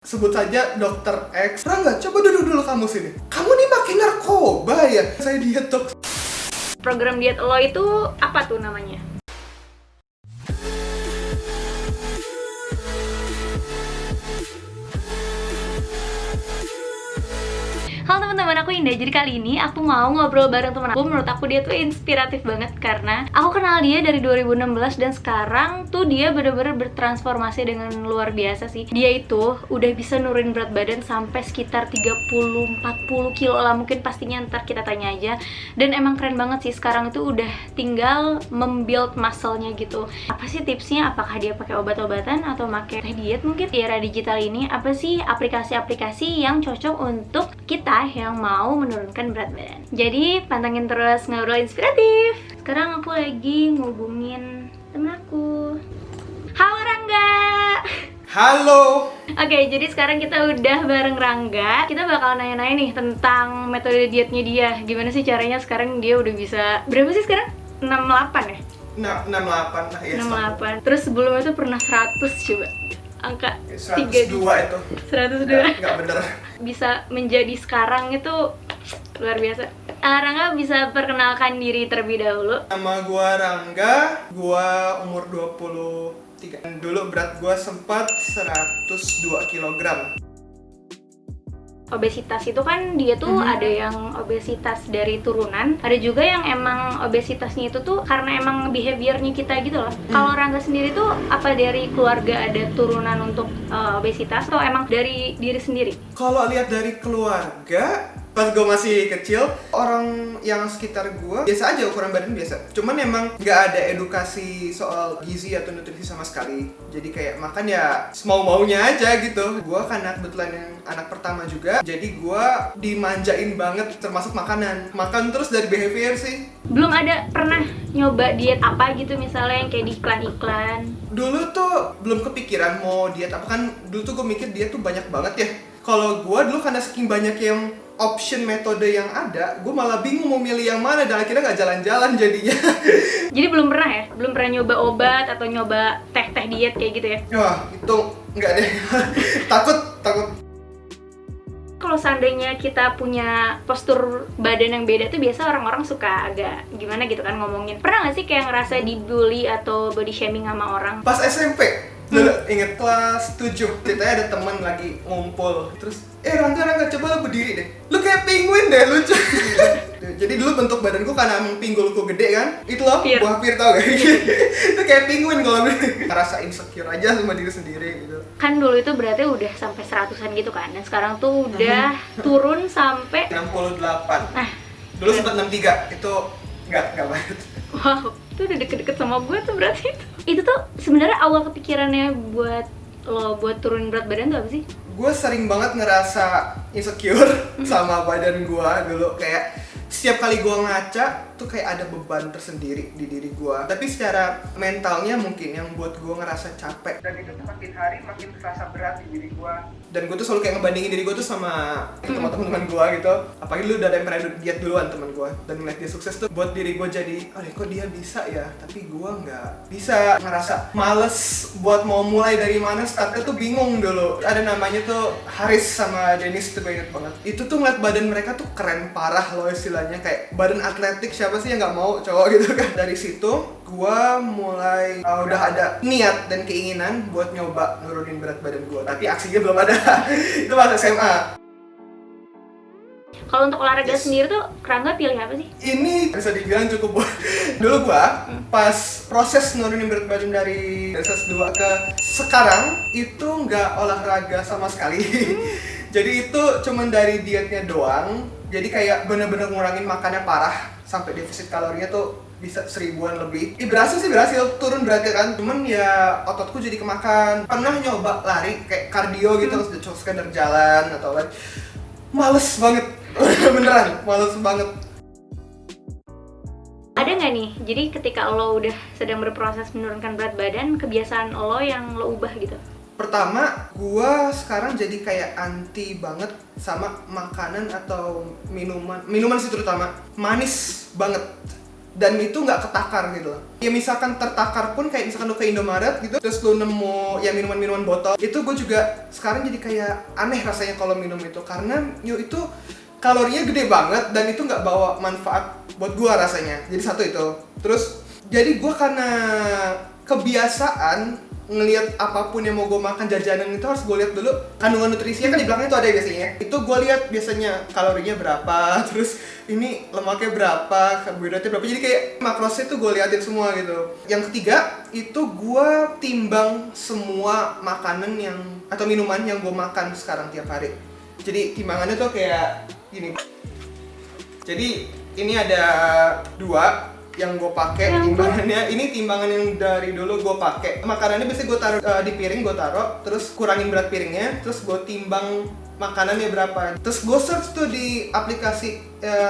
Sebut saja Dokter X. Rangga, coba duduk dulu kamu sini. Kamu nih makin narkoba ya? Saya diet dok. Program diet lo itu apa tuh namanya? Halo teman-teman, aku Indah. Jadi kali ini aku mau ngobrol bareng temen aku. Menurut aku dia tuh inspiratif banget karena aku kenal dia dari 2016 dan sekarang tuh dia bener-bener bertransformasi dengan luar biasa sih. Dia itu udah bisa nurunin berat badan sampai sekitar 30-40 kilo lah mungkin, pastinya ntar kita tanya aja. Dan emang keren banget sih, sekarang itu udah tinggal membuild muscle-nya gitu. Apa sih tipsnya? Apakah dia pakai obat-obatan atau pakai diet mungkin? Di era digital ini, apa sih aplikasi-aplikasi yang cocok untuk kita yang mau menurunkan berat badan? Jadi pantengin terus ngobrol inspiratif. Sekarang aku lagi ngubungin temen aku. Halo Rangga. Halo. Oke, jadi sekarang kita udah bareng Rangga. Kita bakal nanya-nanya nih tentang metode dietnya dia. Gimana sih caranya sekarang dia udah bisa, berapa sih sekarang? 68 ya? Nah, 68 lah ya. 68. Terus sebelumnya tuh pernah 100 coba. Angka 102 itu. 102. Nggak bener. Bisa menjadi sekarang itu luar biasa. Rangga bisa perkenalkan diri terlebih dahulu. Nama gua Rangga, gua umur 23. Dulu berat gua sempat 102 kg. Obesitas itu kan dia tuh ada yang obesitas dari turunan, ada juga yang emang obesitasnya itu tuh karena emang behaviornya kita gitu loh. Kalau Rangga sendiri tuh apa dari keluarga ada turunan untuk obesitas atau emang dari diri sendiri? Kalau lihat dari keluarga, pas gue masih kecil, orang yang sekitar gue biasa aja, ukuran badan biasa. Cuman emang nggak ada edukasi soal gizi atau nutrisi sama sekali. Jadi kayak makan ya semau-maunya aja gitu. Gue karena kebetulan yang anak pertama juga, jadi gue dimanjain banget termasuk makanan. Makan terus dari behavior sih. Belum ada pernah nyoba diet apa gitu misalnya yang kayak di iklan-iklan? Dulu tuh belum kepikiran mau diet apa, kan dulu tuh gue mikir diet tuh banyak banget ya. Kalau gue dulu karena saking banyak yang option metode yang ada, gue malah bingung mau milih yang mana dan akhirnya nggak jalan-jalan jadinya. Jadi belum pernah ya? Belum pernah nyoba obat atau nyoba teh-teh diet kayak gitu ya? Wah, itu nggak deh. takut. Kalau seandainya kita punya postur badan yang beda tuh biasa orang-orang suka agak gimana gitu kan ngomongin. Pernah nggak sih kayak ngerasa dibully atau body shaming sama orang? Pas SMP, dulu inget kelas 7, ceritanya ada teman lagi ngumpul. Terus, Rangga, coba lo berdiri deh. Lu kayak penguin deh, lucu. Jadi dulu bentuk badanku karena emang pinggulku gede kan. Itu loh, Pir. buah pir tau gak? Itu kayak penguin kalau ngerasa insecure aja sama diri sendiri gitu. Kan dulu itu berarti udah sampai 100-an gitu kan. Dan sekarang tuh udah turun sampai 68. Nah, Dulu sempat 63, itu nggak banget. wow, itu udah deket-deket sama gue tuh berarti itu. Itu tuh sebenarnya awal kepikirannya buat lo buat turun berat badan tuh apa sih? Gue sering banget ngerasa insecure sama badan gue dulu. Kayak setiap kali gue ngaca tuh kayak ada beban tersendiri di diri gue. Tapi secara mentalnya mungkin yang buat gue ngerasa capek. Dan itu tuh makin hari makin terasa berat di diri gue. Dan gue tuh selalu kayak ngebandingin diri gue tuh sama teman-teman gue gitu. Apalagi lu udah ada yang pernah diet duluan teman gue. Dan ngeliat dia sukses tuh buat diri gue jadi, kok dia bisa ya, tapi gue nggak bisa. Ngerasa males buat mau mulai dari mana, startnya tuh bingung dulu. Ada namanya tuh Haris sama Dennis tuh, gue inget banget. Itu tuh ngeliat badan mereka tuh keren parah loh istilahnya. Kayak badan atletik, siapa sih yang nggak mau cowok gitu kan. Dari situ gua mulai udah ada niat dan keinginan buat nyoba nurunin berat badan gua, tapi aksinya belum ada. Itu pas SMA. Kalau untuk olahraga sendiri tuh Rangga pilih apa sih? Ini bisa dibilang cukup dulu gua pas proses nurunin berat badan dari 102 ke sekarang itu nggak olahraga sama sekali. Jadi itu cuman dari dietnya doang. Jadi kayak bener-bener ngurangin makannya parah sampai defisit kalorinya tuh bisa 1000-an lebih. Berhasil turun beratnya kan. Cuman ya ototku jadi kemakan. Pernah nyoba lari kayak cardio gitu, terus sekedar jalan atau apa. Males banget. Beneran, males banget. Ada nggak nih, jadi ketika lo udah sedang berproses menurunkan berat badan, kebiasaan lo yang lo ubah gitu? Pertama, gua sekarang jadi kayak anti banget sama makanan atau minuman sih, terutama manis banget. dan itu nggak ketakar gitu loh. Ya misalkan tertakar pun kayak misalkan lu ke Indomaret gitu, terus lu nemu ya minuman-minuman botol, itu gue juga sekarang jadi kayak aneh rasanya kalau minum itu, karena itu kalorinya gede banget dan itu nggak bawa manfaat buat gue rasanya. Jadi satu itu. Terus jadi gue karena kebiasaan ngelihat apapun yang mau gue makan, jajanan itu harus gue lihat dulu kandungan nutrisinya, kan di belakang itu ada ya biasanya. Itu gue lihat biasanya kalorinya berapa, terus ini lemaknya berapa, karbohidratnya berapa. Jadi kayak makrosnya tuh gue liatin semua gitu. Yang ketiga itu gue timbang semua makanan yang atau minuman yang gue makan sekarang tiap hari. Jadi timbangannya tuh kayak gini. Jadi ini ada 2 yang gue pakai timbangannya. Ini timbangan yang dari dulu gue pakai. Makanannya biasanya gue taruh di piring, gue taruh, terus kurangin berat piringnya, terus gue timbang makanannya berapa. Terus gue search tuh di aplikasi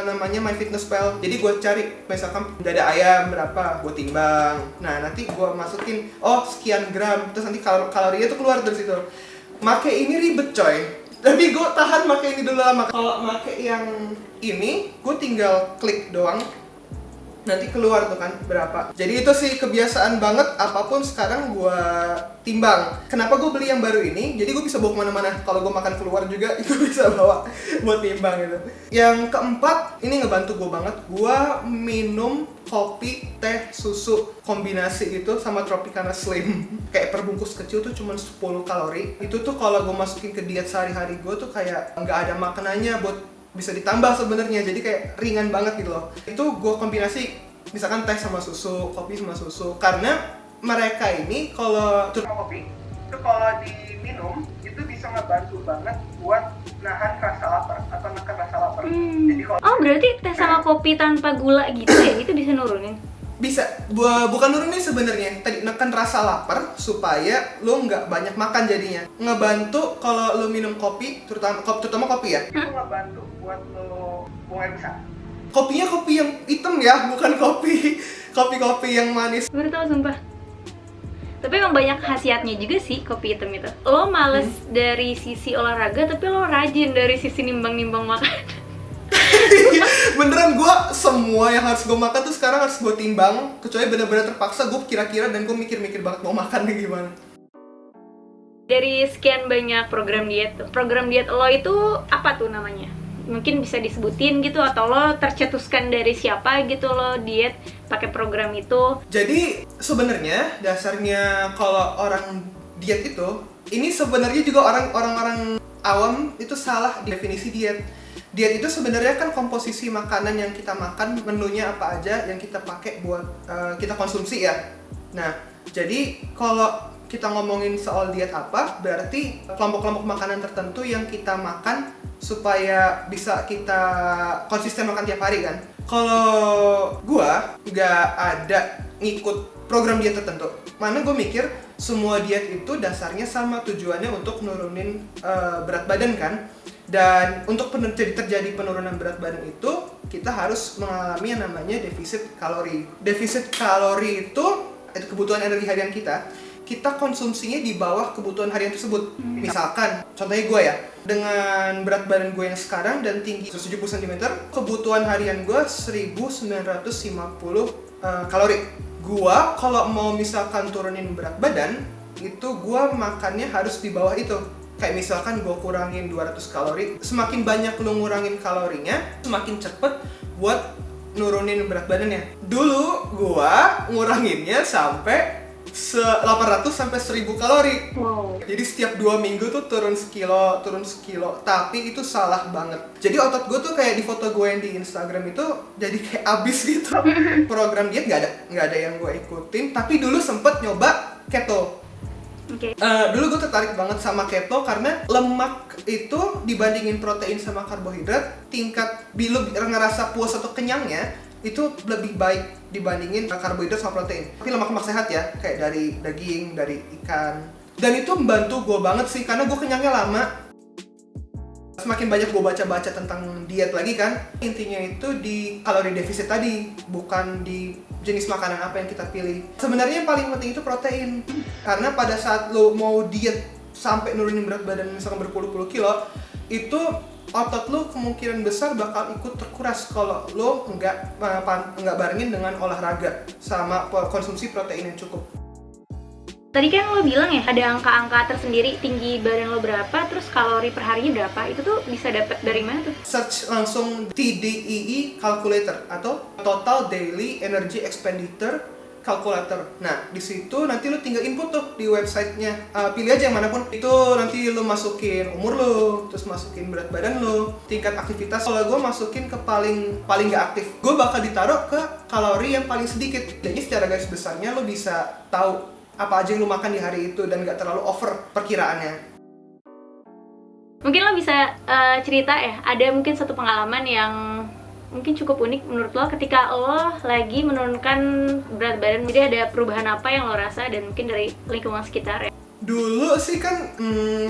namanya MyFitnessPal. Jadi gue cari misalkan dada ayam berapa, gue timbang. Nah nanti gue masukin sekian gram, terus nanti kalorinya tuh keluar dari situ. Make ini ribet coy, tapi gue tahan make ini dulu lama. Kalau make yang ini, gue tinggal klik doang, nanti keluar tuh kan berapa. Jadi itu sih kebiasaan banget, apapun sekarang gue timbang. Kenapa gue beli yang baru ini? Jadi gue bisa bawa kemana-mana. Kalau gue makan keluar juga itu bisa bawa buat timbang gitu. Yang keempat, ini ngebantu gue banget. Gue minum kopi, teh, susu kombinasi itu sama Tropicana Slim. Kayak perbungkus kecil tuh cuma 10 kalori. Itu tuh kalau gue masukin ke diet sehari-hari gue tuh kayak nggak ada makanannya buat bisa ditambah sebenarnya, jadi kayak ringan banget gitu loh. Itu gue kombinasi misalkan teh sama susu, kopi sama susu, karena mereka ini kalau terutama kopi itu kalau diminum itu bisa ngebantu banget buat nahan rasa lapar atau menekan rasa lapar. Jadi kalau berarti teh sama kopi tanpa gula gitu ya, itu bisa nurunin? Bisa, bukan nurunin sebenarnya, tadi neken rasa lapar supaya lo nggak banyak makan jadinya. Ngebantu kalau lo minum kopi, terutama kopi ya, itu ngebantu buat lo buang air besar. Kopinya kopi yang hitam ya, bukan kopi yang manis. Baru tau sumpah. Tapi emang banyak khasiatnya juga sih kopi hitam itu. Lo males dari sisi olahraga, tapi lo rajin dari sisi nimbang-nimbang makan. Beneran, gue semua yang harus gue makan tuh sekarang harus gue timbang, kecuali bener-bener terpaksa gue kira-kira dan gue mikir-mikir banget mau makannya gimana. Dari sekian banyak program diet lo itu apa tuh namanya? Mungkin bisa disebutin gitu, atau lo tercetuskan dari siapa gitu lo diet pakai program itu? Jadi sebenarnya dasarnya kalau orang diet itu, ini sebenarnya juga orang-orang awam itu salah di definisi diet. Diet itu sebenarnya kan komposisi makanan yang kita makan, menunya apa aja yang kita pakai buat kita konsumsi ya. Nah, jadi kalau kita ngomongin soal diet apa, berarti kelompok-kelompok makanan tertentu yang kita makan supaya bisa kita konsisten makan tiap hari kan. Kalau gua nggak ada ngikut program diet tertentu, mana gue mikir semua diet itu dasarnya sama, tujuannya untuk nurunin berat badan kan. Dan untuk terjadi penurunan berat badan itu, kita harus mengalami yang namanya defisit kalori. Defisit kalori itu kebutuhan energi harian kita konsumsinya di bawah kebutuhan harian tersebut. Misalkan, contohnya gue ya, dengan berat badan gue yang sekarang dan tinggi 170 cm, kebutuhan harian gue 1950 kalori. Gue kalau mau misalkan turunin berat badan, itu gue makannya harus di bawah itu. Kayak misalkan gue kurangin 200 kalori, semakin banyak lu ngurangin kalorinya, semakin cepet buat nurunin berat badannya. Dulu gue nguranginnya sampai 800 sampai 1000 kalori. Wow. Jadi setiap 2 minggu tuh turun sekilo. Tapi itu salah banget. Jadi otot gue tuh kayak di foto gue yang di Instagram itu jadi kayak abis gitu. Program diet nggak ada yang gue ikutin. Tapi dulu sempet nyoba keto. Okay. Dulu gue tertarik banget sama keto karena lemak itu dibandingin protein sama karbohidrat, tingkat lu ngerasa puas atau kenyangnya itu lebih baik dibandingin karbohidrat sama protein. Tapi lemak sehat ya, kayak dari daging, dari ikan. Dan itu membantu gue banget sih, karena gue kenyangnya lama. Semakin banyak gue baca-baca tentang diet lagi kan, intinya itu di kalori defisit tadi, bukan di jenis makanan apa yang kita pilih. Sebenarnya yang paling penting itu protein. Karena pada saat lo mau diet sampai nurunin berat badan misalkan berpuluh-puluh kilo, itu otot lu kemungkinan besar bakal ikut terkuras kalau lu nggak barengin dengan olahraga sama konsumsi protein yang cukup. Tadi kan lo bilang ya ada angka-angka tersendiri, tinggi badan lo berapa, terus kalori per harinya berapa, itu tuh bisa dapat dari mana tuh? Search langsung TDEE calculator atau Total Daily Energy Expenditure Calculator. Nah, di situ nanti lu tinggal input tuh di websitenya. Pilih aja yang manapun. Itu nanti lu masukin umur lu, terus masukin berat badan lu, tingkat aktivitas. Kalau gue masukin ke paling nggak aktif, gue bakal ditaruh ke kalori yang paling sedikit. Jadi secara garis besarnya lu bisa tahu apa aja yang lu makan di hari itu dan nggak terlalu over perkiraannya. Mungkin lo bisa cerita ya, ada mungkin satu pengalaman yang mungkin cukup unik menurut lo ketika lo lagi menurunkan berat badan, jadi ada perubahan apa yang lo rasa dan mungkin dari lingkungan sekitar ya? Dulu sih kan,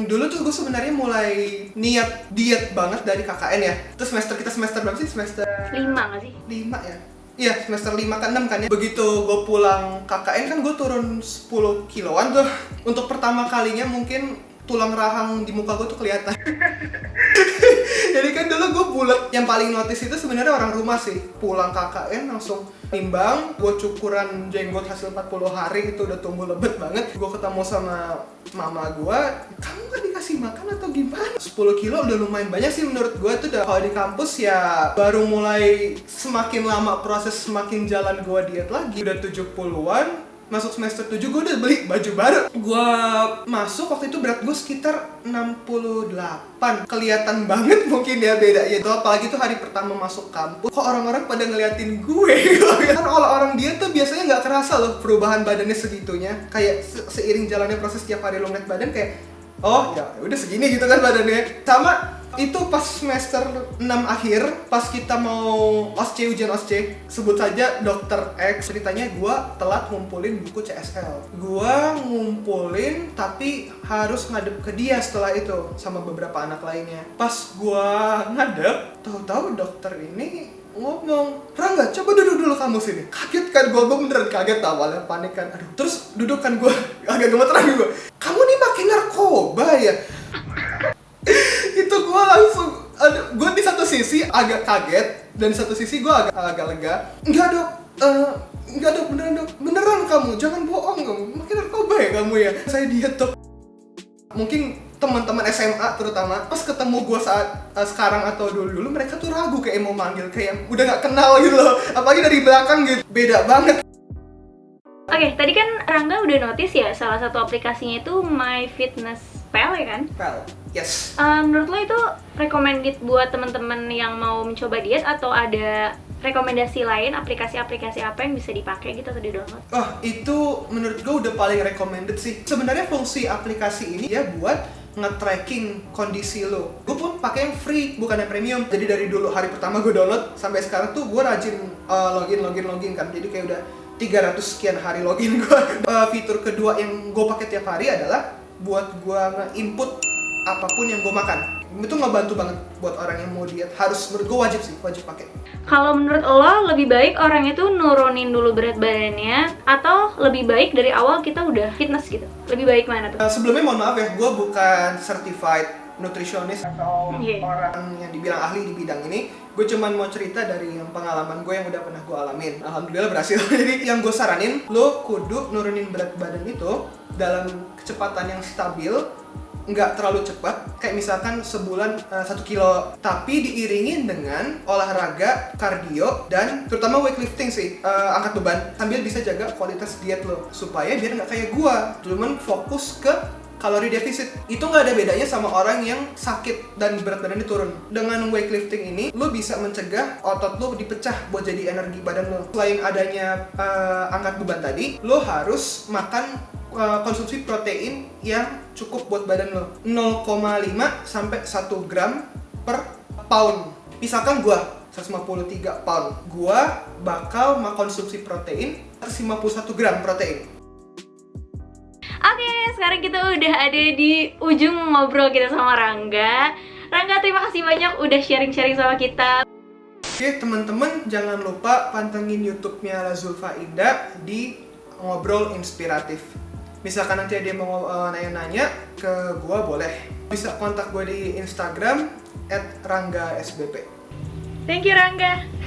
dulu tuh gue sebenarnya mulai niat diet banget dari KKN ya. Terus kita semester berapa sih? Semester 5 nggak sih? 5 ya? Iya, semester 5 ke 6 kan ya. Begitu gue pulang KKN kan gue turun 10 kiloan tuh. Untuk pertama kalinya mungkin tulang rahang di muka gue tuh kelihatan. Jadi kan dulu gue bulet. Yang paling notice itu sebenarnya orang rumah sih. Pulang KKN langsung timbang, gue cukuran jenggot hasil 40 hari itu udah tumbuh lebat banget. Gue ketemu sama mama gue, kamu kan dikasih makan atau gimana? 10 kilo udah lumayan banyak sih menurut gue tuh. Kalau di kampus ya baru mulai semakin lama proses semakin jalan gue diet lagi. Udah 70-an. Masuk semester 7 gue udah beli baju baru. Gue masuk waktu itu berat gue sekitar 68. Kelihatan banget mungkin ya bedanya itu. Apalagi tuh hari pertama masuk kampus, kok orang-orang pada ngeliatin gue. Kan orang dia tuh biasanya nggak kerasa loh perubahan badannya segitunya. Kayak seiring jalannya proses tiap hari lo ngeliat badan kayak, oh ya udah segini gitu kan badannya. Sama itu pas semester 6 akhir, pas kita mau ujian OSCE, sebut saja Dr. X, ceritanya gue telat ngumpulin buku CSL. Gue ngumpulin tapi harus ngadep ke dia setelah itu sama beberapa anak lainnya. Pas gue ngadep, tahu-tahu dokter ini ngomong, Rangga coba duduk dulu kamu sini. Kaget kan gue beneran kaget, awalnya panik kan. Aduh, terus duduk kan gue agak gemeteran gue. Kamu nih pakai narkoba ya? Itu gue langsung, gue di satu sisi agak kaget dan di satu sisi gue agak lega. Enggak dok, beneran kamu, jangan bohong kamu, makin narkoba ya kamu ya. Saya diet dok. Mungkin teman-teman SMA terutama pas ketemu gue saat sekarang atau dulu mereka tuh ragu kayak mau manggil, kayak udah nggak kenal gitu loh, apalagi dari belakang gitu, beda banget. Oke, tadi kan Rangga udah notice ya salah satu aplikasinya itu MyFitnessPal ya kan? Well, yes. Menurut lo itu recommended buat teman-teman yang mau mencoba diet atau ada rekomendasi lain aplikasi-aplikasi apa yang bisa dipakai gitu atau di-download? Oh, itu menurut gue udah paling recommended sih. Sebenarnya fungsi aplikasi ini ya buat nge-tracking kondisi lo. Gue pun pakai yang free, bukan yang premium. Jadi dari dulu hari pertama gue download sampai sekarang tuh gue rajin login kan. Jadi kayak udah 300 sekian hari login gue. Fitur kedua yang gue pakai tiap hari adalah buat gue nge-input apapun yang gue makan. Itu ngebantu banget buat orang yang mau diet. Harus, menurut gue wajib pakai. Kalau menurut lo lebih baik orang itu nurunin dulu berat badannya atau lebih baik dari awal kita udah fitness gitu? Lebih baik mana tuh? Sebelumnya mohon maaf ya, gue bukan certified nutritionist atau orang yang dibilang ahli di bidang ini. Gue cuman mau cerita dari yang pengalaman gue yang udah pernah gue alamin. Alhamdulillah berhasil. Jadi yang gue saranin, lo kudu nurunin berat badan itu dalam kecepatan yang stabil, nggak terlalu cepat, kayak misalkan sebulan 1 kilo, tapi diiringin dengan olahraga kardio dan terutama weightlifting sih, angkat beban, sambil bisa jaga kualitas diet lo supaya biar nggak kayak gua cuman fokus ke kalori defisit. Itu nggak ada bedanya sama orang yang sakit dan berat badannya turun. Dengan weightlifting ini lo bisa mencegah otot lo dipecah buat jadi energi badan lo. Selain adanya angkat beban tadi, lo harus makan konsumsi protein yang cukup buat badan lo, 0,5 sampai 1 gram per pound. Misalkan gua 153 pound, gua bakal mengkonsumsi protein 151 gram protein. Oke, sekarang kita udah ada di ujung ngobrol kita sama Rangga. Rangga, terima kasih banyak udah sharing-sharing sama kita. Oke teman-teman, jangan lupa pantengin YouTube-nya Zulfa Indah di Ngobrol Inspiratif. misalkan nanti dia mau nanya-nanya ke gue, boleh. Bisa kontak gue di Instagram @ranggasbp. Thank you Rangga.